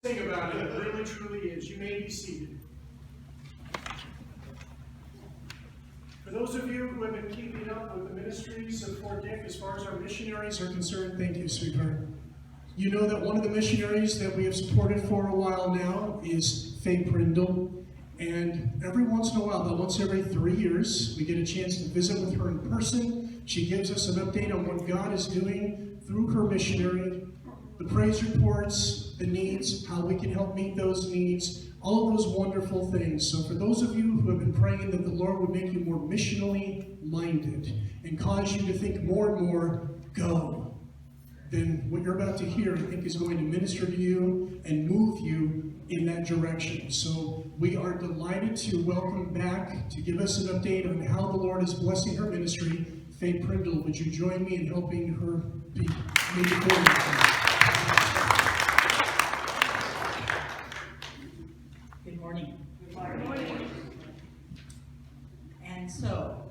Thing about it, it really truly is. You may be seated. For those of you who have been keeping up with the ministries of Fort Dick as far as our missionaries are concerned, thank you, sweetheart. You know that one of the missionaries that we have supported for a while now is Faye Prindle. And every once in a while, about once every 3 years, we get a chance to visit with her in person. She gives us an update on what God is doing through her missionary, the praise reports, the needs, how we can help meet those needs, all of those wonderful things. So for those of you who have been praying that the Lord would make you more missionally minded and cause you to think more and more, go, then what you're about to hear, I think, is going to minister to you and move you in that direction. So we are delighted to welcome back, to give us an update on how the Lord is blessing her ministry, Faye Prindle. Would you join me in helping her be moving forward? Good morning. Good morning. And so,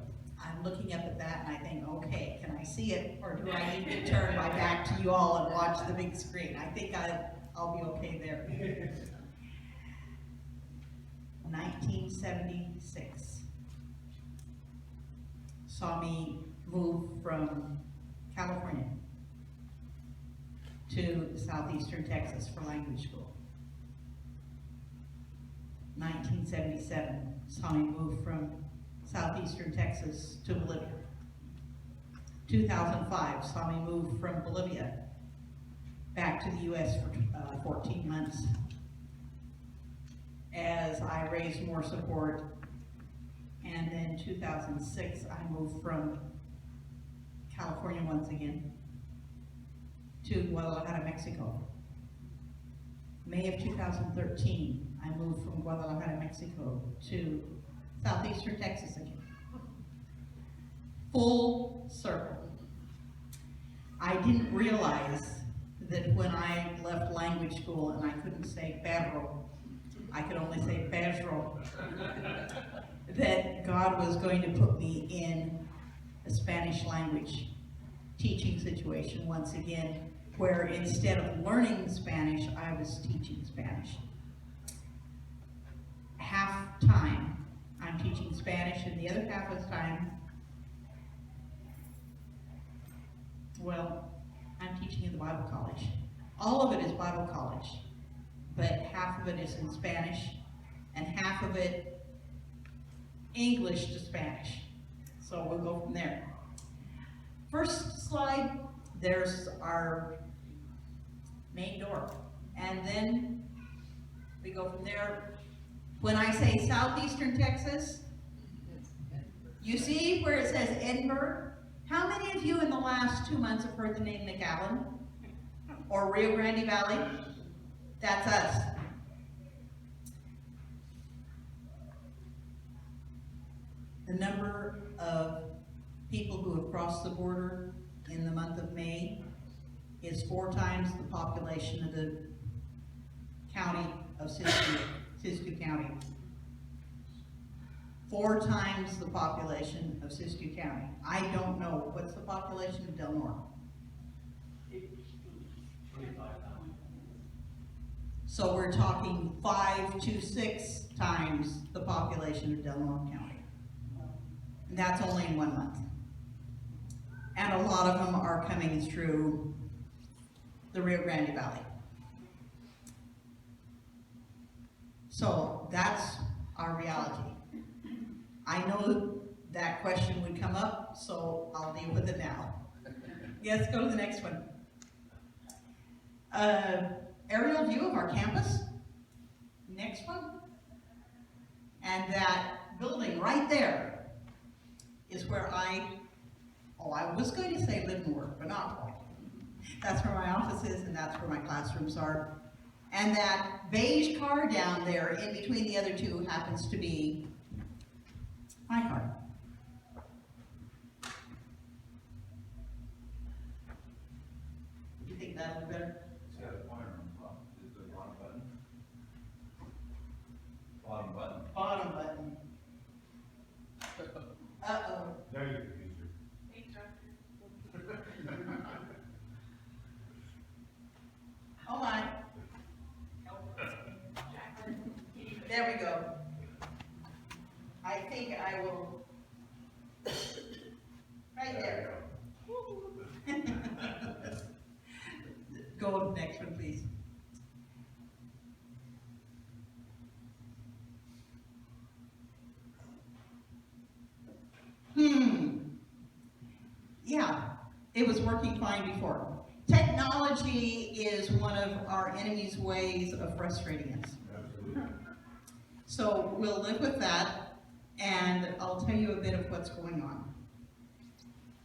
I'm looking up at that and I think, okay, can I see it, or do I need to turn my back to you all and watch the big screen? I think I'll be okay there. 1976 saw me move from California to southeastern Texas for language school. 1977 saw me move from southeastern Texas to Bolivia. 2005 saw me move from Bolivia back to the U.S. for 14 months as I raised more support. And then 2006 I moved from California once again to Guadalajara, Mexico. May of 2013 I moved from Guadalajara, Mexico to southeastern Texas again. Full circle. I didn't realize that when I left language school and I couldn't say perro, I could only say perro, that God was going to put me in a Spanish language teaching situation once again, where instead of learning Spanish, I was teaching Spanish. Half time I'm teaching Spanish, and the other half of the time, well, I'm teaching in the Bible college. All of it is Bible college, but half of it is in Spanish, and half of it English to Spanish. So we'll go from there. First slide, there's our main door, and then we go from there. When I say southeastern Texas, you see where it says Edinburgh? How many of you in the last 2 months have heard the name McAllen or Rio Grande Valley? That's us. The number of people who have crossed the border in the month of May is 4 times the population of the county of Siskiyou County. 4 times the population of Siskiyou County. I don't know. What's the population of Del Norte? 25,000. So we're talking 5 to 6 times the population of Del Norte County. And that's only in 1 month. And a lot of them are coming through the Rio Grande Valley. So that's our reality. I know that question would come up, so I'll deal with it now. Yes, go to the next one. Aerial view of our campus. Next one. And that building right there is where I was going to say live and work, but not quite. That's where my office is, and that's where my classrooms are. And that beige car down there in between the other two happens to be my car. You think that'll be better? It's got a pointer on the top. Is the bottom button? Bottom button. Bottom button. Uh-oh. There you go. Hold on. There we go. I think I will, right there. Go to the next one, please. Yeah, it was working fine before. Technology is one of our enemy's ways of frustrating us. Absolutely. So we'll live with that, and I'll tell you a bit of what's going on.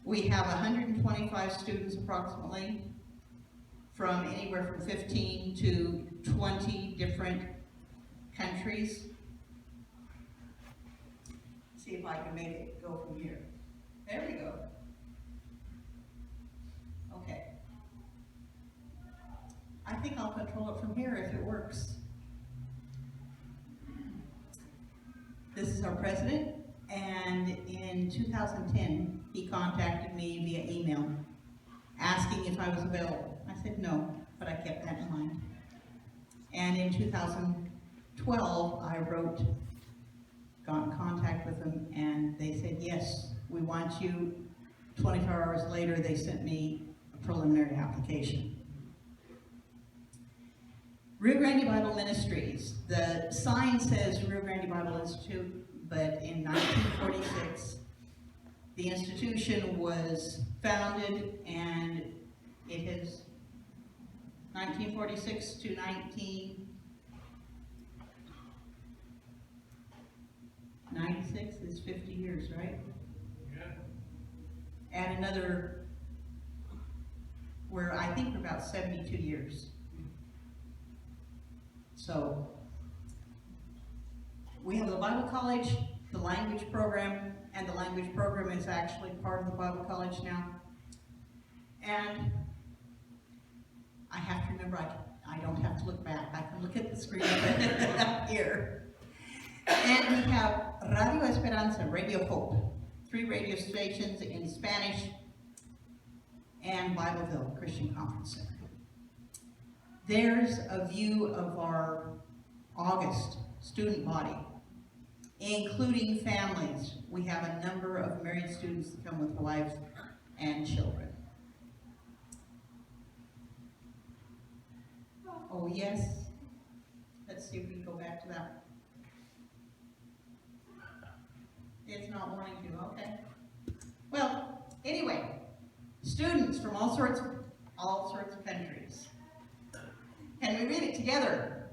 We have 125 students approximately from anywhere from 15 to 20 different countries. See if I can make it go from here. There we go. Okay. I think I'll control it from here if it works. This is our president, and in 2010, he contacted me via email, asking if I was available. I said no, but I kept that in mind. And in 2012, I got in contact with them, and they said, yes, we want you. 24 hours later, they sent me a preliminary application. Rio Grande Bible Ministries. The sign says Rio Grande Bible Institute, but in 1946, the institution was founded, and it has 1946 to 1996 is 50 years, right? Yeah. Add another, I think we're about 72 years. So, we have the Bible College, the language program, and the language program is actually part of the Bible College now. And I have to remember, I don't have to look back. I can look at the screen up here. And we have Radio Esperanza, Radio Hope, 3 radio stations in Spanish, and Bibleville Christian Conference Center. There's a view of our August student body, including families. We have a number of married students that come with wives and children. Oh yes, let's see if we can go back to that. It's not wanting to, okay. Well, anyway, students from all sorts of countries. Can we read it together?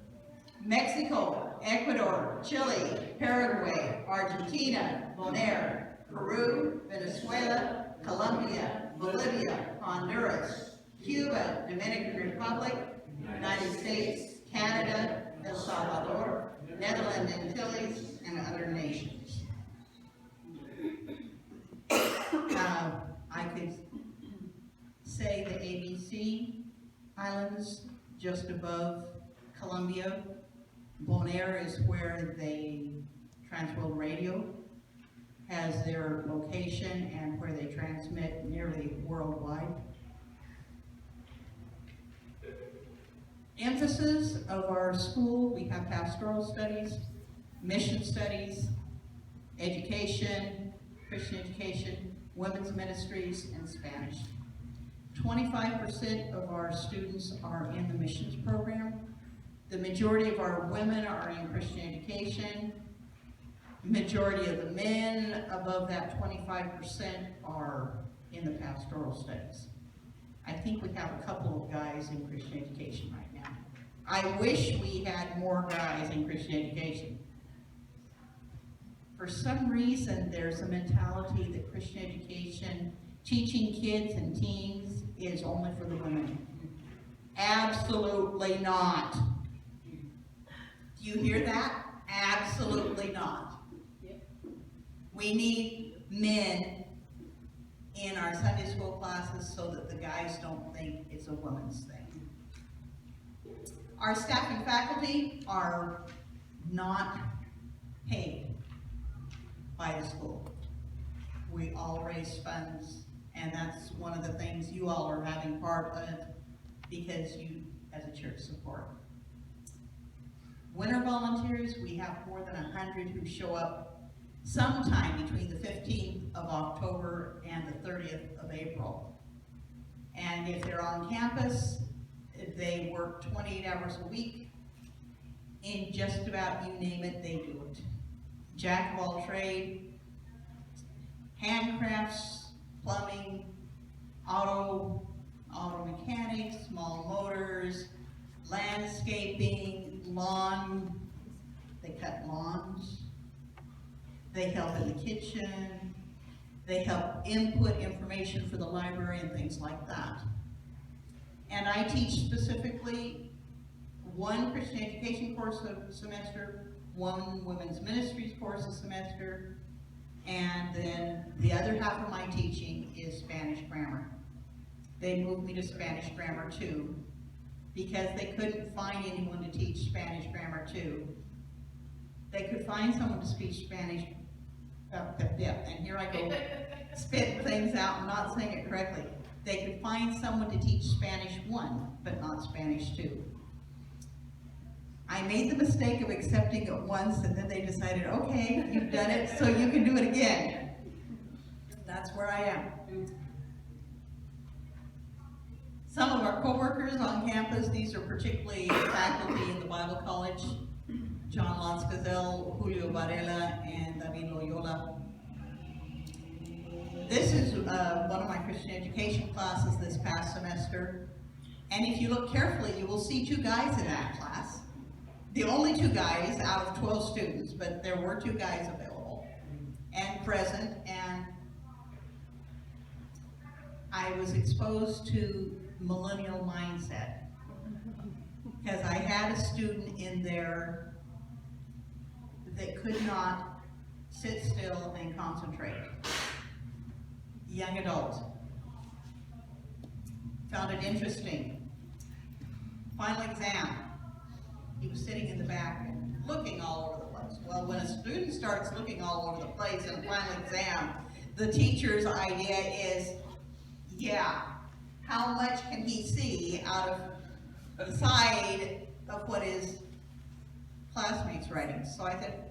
Mexico, Ecuador, Chile, Paraguay, Argentina, Bonaire, Peru, Venezuela, Colombia, Bolivia, Honduras, Cuba, Dominican Republic, United States, Canada, El Salvador, Netherlands, Antilles, and other nations. I could say the ABC Islands just above Colombia. Bonaire is where the Transworld Radio has their location and where they transmit nearly worldwide. Emphasis of our school, we have pastoral studies, mission studies, education, Christian education, women's ministries, and Spanish. 25% of our students are in the missions program. The majority of our women are in Christian education. Majority of the men above that 25% are in the pastoral studies. I think we have a couple of guys in Christian education right now. I wish we had more guys in Christian education. For some reason, there's a mentality that Christian education, teaching kids and teens, is only for the women. Absolutely not. Do you hear that? Absolutely not. We need men in our Sunday school classes so that the guys don't think it's a woman's thing. Our staff and faculty are not paid by the school. We all raise funds, and that's one of the things you all are having part of because you, as a church, support. Winter volunteers, we have more than 100 who show up sometime between the 15th of October and the 30th of April. And if they're on campus, they work 28 hours a week. In just about you name it, they do it. Jack of all trade, handcrafts, plumbing, auto mechanics, small motors, landscaping, lawn, they cut lawns, they help in the kitchen, they help input information for the library and things like that. And I teach specifically one Christian education course a semester, one women's ministries course a semester, and then the other half of my teaching is Spanish grammar. They moved me to Spanish grammar too, because they couldn't find anyone to teach Spanish grammar too. They could find someone to speak Spanish, and here I go spitting things out and not saying it correctly. They could find someone to teach Spanish 1, but not Spanish 2. I made the mistake of accepting it once, and then they decided, okay, you've done it, so you can do it again. That's where I am. Some of our co-workers on campus, these are particularly faculty in the Bible College, John Lanscazel, Julio Varela, and David Loyola. This is one of my Christian education classes this past semester, and if you look carefully, you will see 2 guys in that class. The only 2 guys out of 12 students, but there were 2 guys available and present, and I was exposed to millennial mindset, because I had a student in there that could not sit still and concentrate. Young adult. Found it interesting. Final exam. He was sitting in the back and looking all over the place. Well, when a student starts looking all over the place in a final exam, the teacher's idea is, yeah, how much can he see out of the side of what his classmates writing? So I said,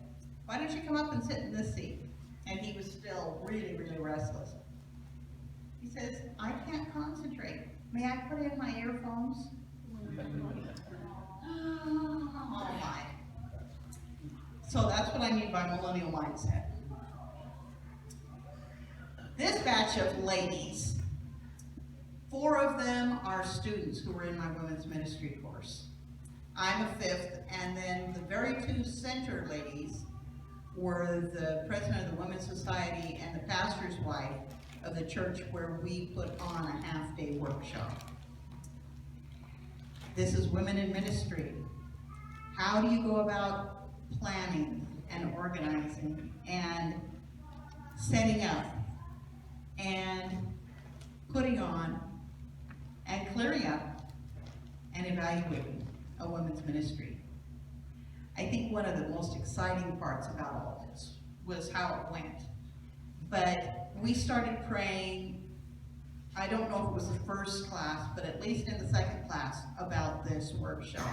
why don't you come up and sit in this seat? And he was still really, really restless. He says, I can't concentrate. May I put in my earphones? Oh my. So that's what I mean by millennial mindset. This batch of ladies, 4 of them are students who were in my women's ministry course. I'm a 5th, and then the very 2 center ladies were the president of the Women's Society and the pastor's wife of the church where we put on a half-day workshop. This is Women in Ministry. How do you go about planning and organizing and setting up and putting on and clearing up and evaluating a women's ministry? I think one of the most exciting parts about all this was how it went. But we started praying, I don't know if it was the first class, but at least in the second class, about this workshop.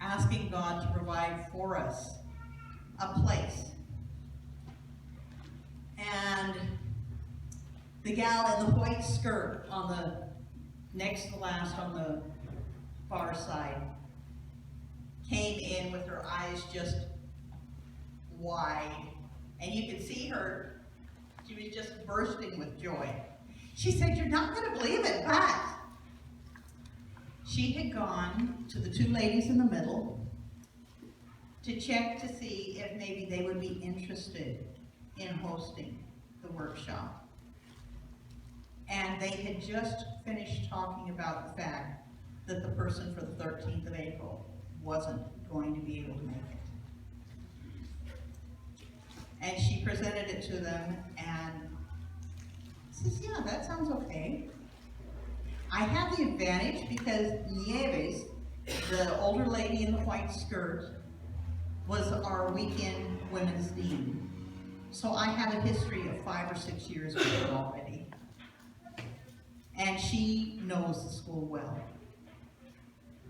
Asking God to provide for us a place. And the gal in the white skirt on the next to last on the far side came in with her eyes just wide. And you could see her, she was just bursting with joy. She said, you're not going to believe it, but she had gone to the 2 ladies in the middle to check to see if maybe they would be interested in hosting the workshop. And they had just finished talking about the fact that the person for the 13th of April wasn't going to be able to make it. And she presented it to them and says, yeah, that sounds okay. I have the advantage because Nieves, the older lady in the white skirt, was our weekend women's dean. So I have a history of 5 or 6 years with her already. And she knows the school well.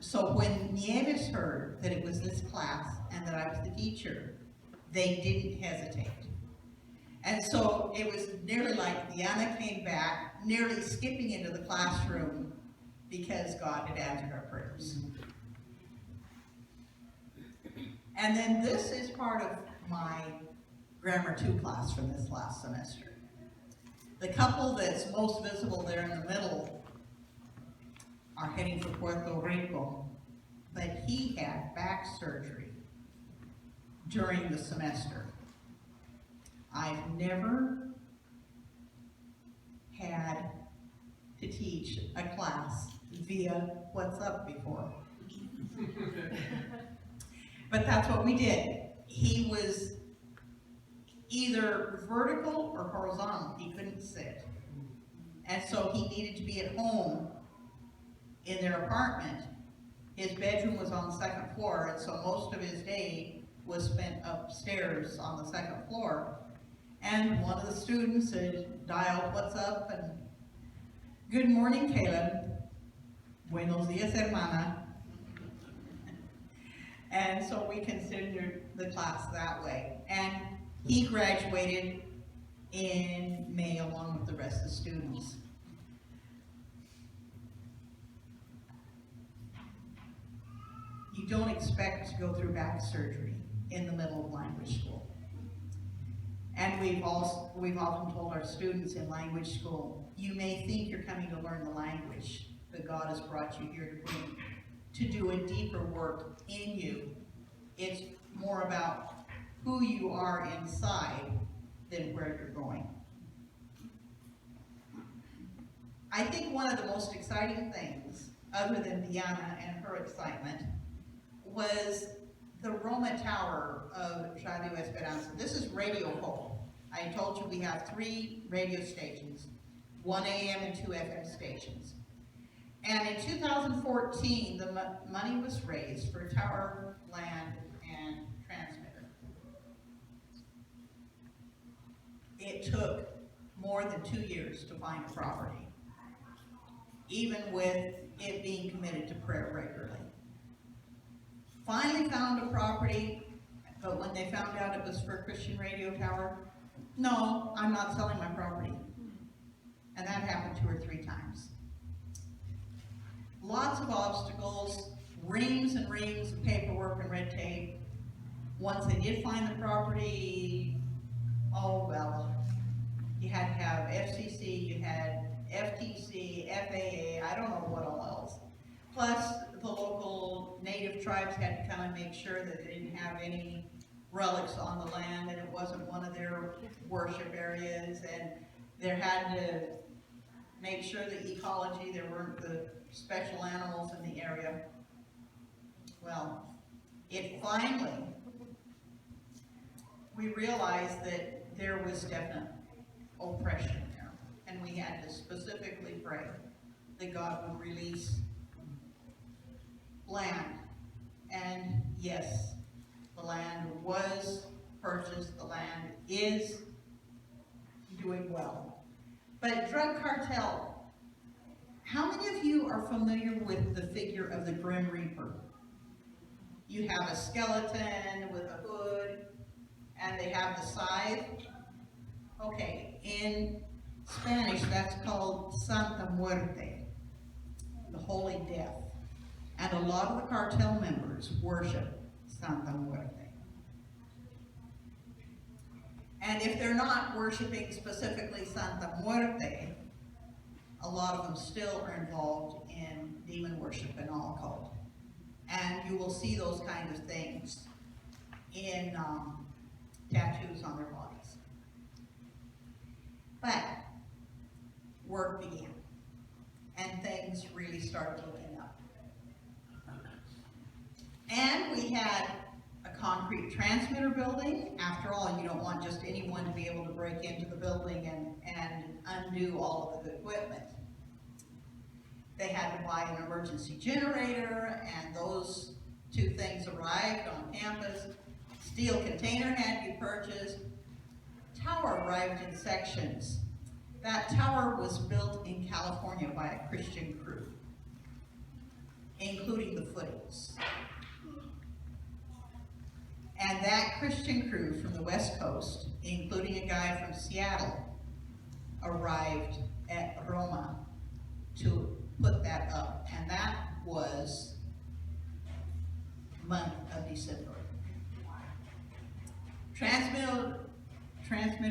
So when Nieves heard that it was this class and that I was the teacher, they didn't hesitate. And so it was nearly like Diana came back, nearly skipping into the classroom because God had answered our prayers. And then this is part of my Grammar 2 class from this last semester. The couple that's most visible there in the middle are heading for Puerto Rico, but he had back surgery during the semester. I've never had to teach a class via WhatsApp before. But that's what we did. He was either vertical or horizontal. He couldn't sit. And so he needed to be at home in their apartment. His bedroom was on the second floor, and so most of his day was spent upstairs on the second floor. And one of the students had dialed what's up and, "Good morning, Caleb. Buenos dias, hermana." And so we considered the class that way. And he graduated in May along with the rest of the students. You don't expect to go through back surgery in the middle of language school. And we've often told our students in language school, you may think you're coming to learn the language, but God has brought you here to do a deeper work in you. It's more about who you are inside than where you're going. I think one of the most exciting things, other than Diana and her excitement, was the Roma Tower of Radio Esperanza. This is Radio Hope. I told you we have 3 radio stations, 1 AM and 2 FM stations. And in 2014, the money was raised for tower, land, and transmitter. It took more than 2 years to find a property, even with it being committed to prayer regularly. Finally found a property, but when they found out it was for a Christian radio tower, no, I'm not selling my property. And that happened 2 or 3 times. Lots of obstacles, reams and reams of paperwork and red tape. Once they did find the property, oh well, you had to have FCC, you had FTC, FAA, I don't know what all else. Plus, the local native tribes had to come and make sure that they didn't have any relics on the land and it wasn't one of their worship areas, and there had to make sure the ecology, there weren't the special animals in the area. Well, it finally, we realized that there was definite oppression there, and we had to specifically pray that God would release land. And yes, the land was purchased, the land is doing well. But drug cartel, how many of you are familiar with the figure of the Grim Reaper? You have a skeleton with a hood, and they have the scythe. Okay, in Spanish that's called Santa Muerte, the Holy Death. And a lot of the cartel members worship Santa Muerte. And if they're not worshiping specifically Santa Muerte, a lot of them still are involved in demon worship and occult. And you will see those kind of things in tattoos on their bodies. But work began, and things really started looking up. And we had a concrete transmitter building. After all, you don't want just anyone to be able to break into the building and undo all of the equipment. They had to buy an emergency generator, and those 2 things arrived on campus. Steel container had to be purchased. Tower arrived in sections. That tower was built in California by a Christian crew. including the footings. And that Christian crew from the West Coast, including a guy from Seattle, arrived at Roma to put that up. And that was month of December. Transmitter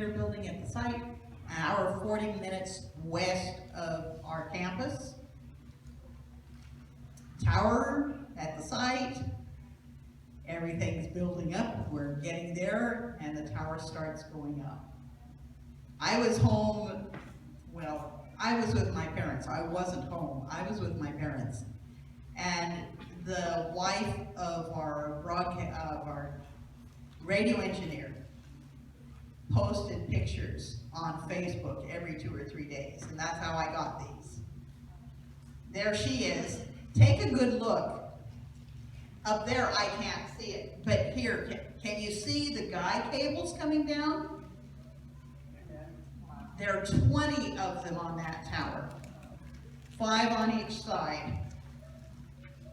building at the site, an hour 40 minutes west of our campus. Tower at the site. Everything's building up. We're getting there, and the tower starts going up. I was home, well, I was with my parents. I wasn't home. I was with my parents. And the wife of our radio engineer posted pictures on Facebook every 2 or 3 days, and that's how I got these. There she is. Take a good look. Up there, I can't see it, but here, can you see the guy cables coming down? There are 20 of them on that tower, 5 on each side.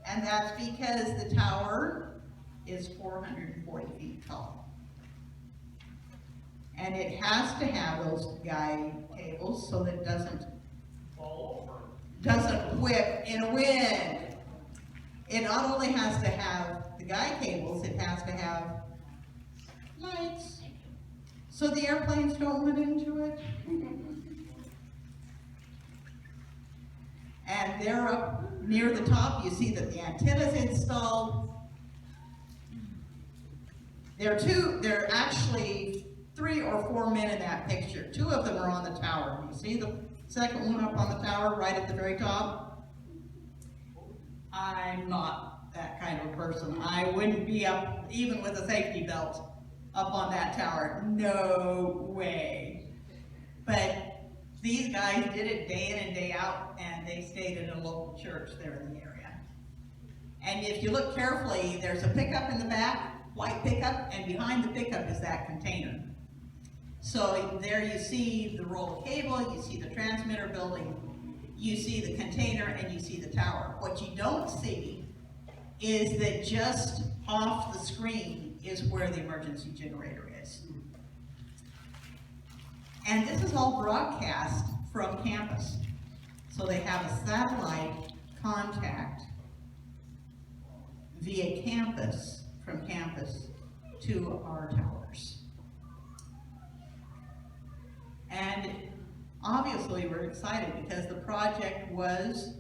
And that's because the tower is 440 feet tall. And it has to have those guy cables so that it doesn't whip in a wind. It not only has to have the guy cables, it has to have lights so the airplanes don't run into it. And they're up near the top. You see that the antenna's installed. There are actually 3 or 4 men in that picture. 2 of them are on the tower. You see the second one up on the tower right at the very top? I'm not that kind of a person. I wouldn't be up, even with a safety belt, up on that tower. No way. But these guys did it day in and day out, and they stayed at a local church there in the area. And if you look carefully, there's a pickup in the back, white pickup, and behind the pickup is that container. So there you see the roll of cable, you see the transmitter building, you see the container, and you see the tower. What you don't see is that just off the screen is where the emergency generator is. And this is all broadcast from campus. So they have a satellite contact via campus, from campus to our towers. And obviously we're excited because the project was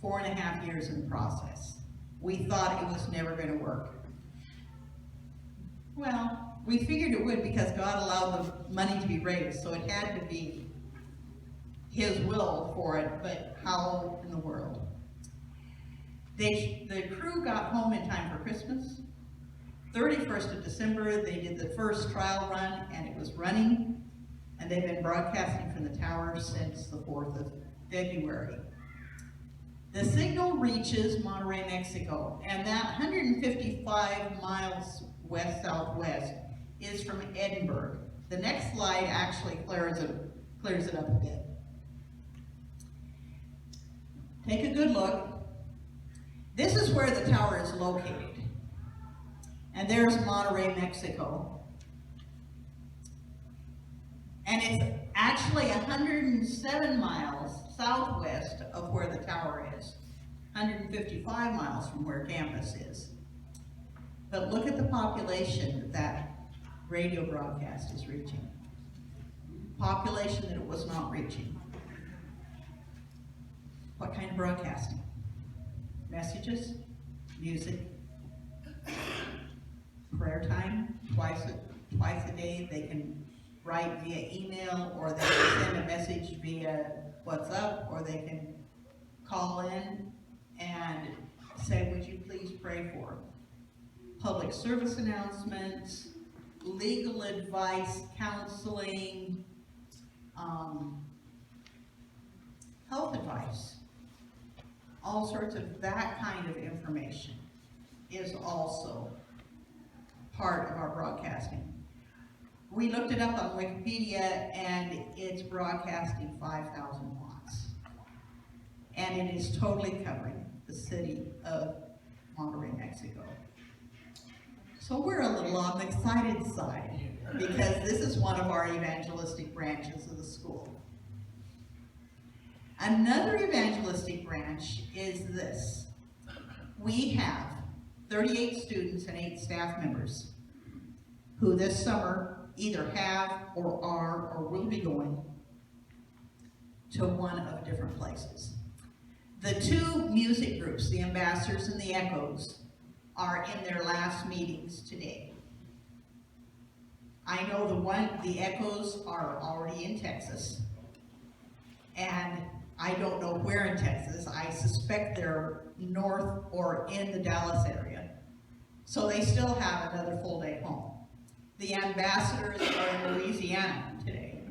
4.5 years in process. We thought it was never going to work. Well, we figured it would because God allowed the money to be raised, so it had to be His will for it, but how in the world? The crew got home in time for Christmas. 31st of December, they did the first trial run, and it was running, and they've been broadcasting from the tower since the 4th of February. The signal reaches Monterrey, Mexico, and that 155 miles west-southwest is from Edinburgh. The next slide actually clears it up a bit. Take a good look. This is where the tower is located. And there's Monterrey, Mexico. And it's actually 107 miles southwest of where the tower is. 155 miles from where campus is. But look at the population that radio broadcast is reaching. Population that it was not reaching. What kind of broadcasting? Messages, music, prayer time, twice a day. They can write via email, or they can send a message via WhatsApp, or they can call in and say, would you please pray for public service announcements, legal advice, counseling, health advice. All sorts of that kind of information is also part of our broadcasting. We looked it up on Wikipedia, and it's broadcasting 5,000 watts. And it is totally covering the city of Monterrey, Mexico. So we're a little on the excited side because this is one of our evangelistic branches of the school. Another evangelistic branch is this. We have 38 students and 8 staff members who this summer either have or are or will be going to one of different places. The 2 music groups, the Ambassadors and the Echoes, are in their last meetings today. I know the Echoes are already in Texas, and I don't know where in Texas. I suspect they're north or in the Dallas area. So they still have another full day home. The Ambassadors are in Louisiana today,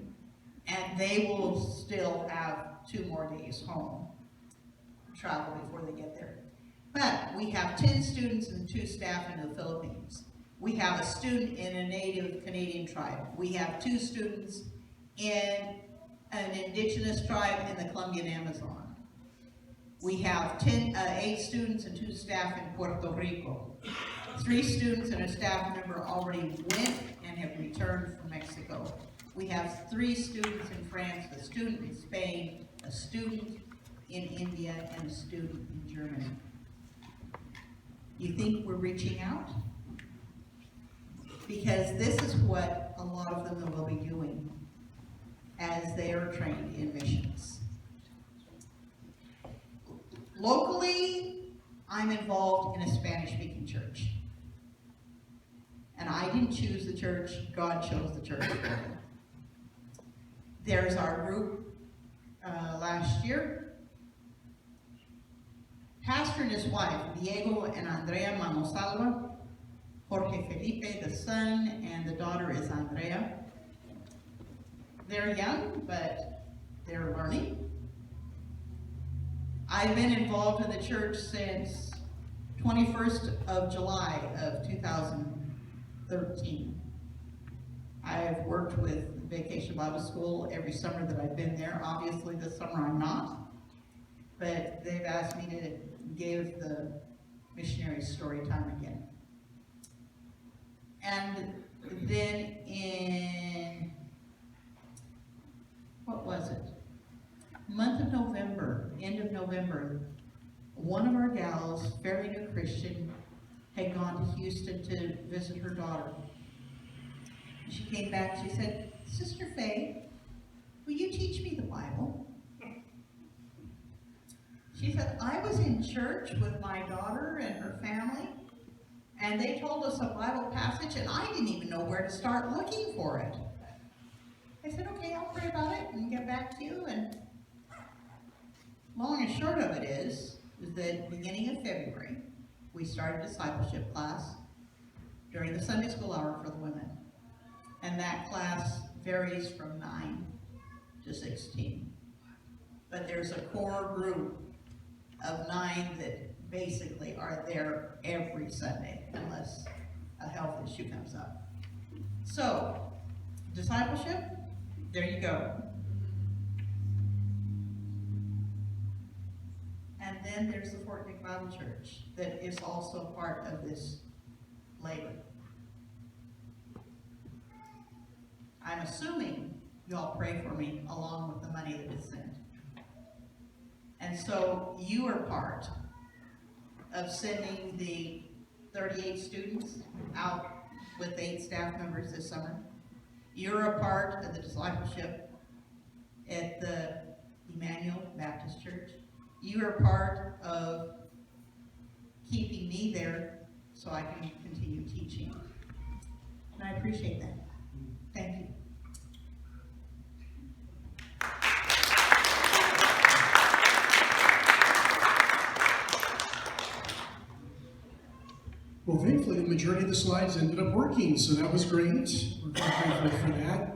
and they will still have 2 more days home travel before they get there. But we have 10 students and 2 staff in the Philippines. We have a student in a native Canadian tribe. We have 2 students in an indigenous tribe in the Colombian Amazon. We have 8 students and 2 staff in Puerto Rico. 3 students and a staff member already went and have returned from Mexico. We have 3 students in France, a student in Spain, a student in India, and a student in Germany. You think we're reaching out? Because this is what a lot of them will be doing as they are trained in missions. Locally, I'm involved in a Spanish-speaking church. And I didn't choose the church, God chose the church. There's our group last year. Pastor and his wife, Diego and Andrea Manosalva, Jorge Felipe, the son, and the daughter is Andrea. They're young, but they're learning. I've been involved in the church since 21st of July of 2013. I've worked with Vacation Bible School every summer that I've been there. Obviously this summer I'm not, but they've asked me to give the missionary story time again. And then in, what was it? Month of November, end of November, one of our gals, fairly new Christian, had gone to Houston to visit her daughter. She came back, she said, Sister Faye, will you teach me the Bible? She said, I was in church with my daughter and her family, and they told us a Bible passage, and I didn't even know where to start looking for it. I said, okay, I'll pray about it and get back to you. And long and short of it is that beginning of February, we started a discipleship class during the Sunday school hour for the women. And that class varies from 9 to 16. But there's a core group of 9 that basically are there every Sunday, unless a health issue comes up. So, discipleship, there you go. And then there's the Fort Dick Bible Church that is also part of this labor. I'm assuming y'all pray for me along with the money that is sent. And so you are part of sending the 38 students out with 8 staff members this summer. You're a part of the discipleship at the Emmanuel Baptist Church. You are part of keeping me there so I can continue teaching. And I appreciate that. Thank you. Well, thankfully, the majority of the slides ended up working, so that was great. We're very grateful for that.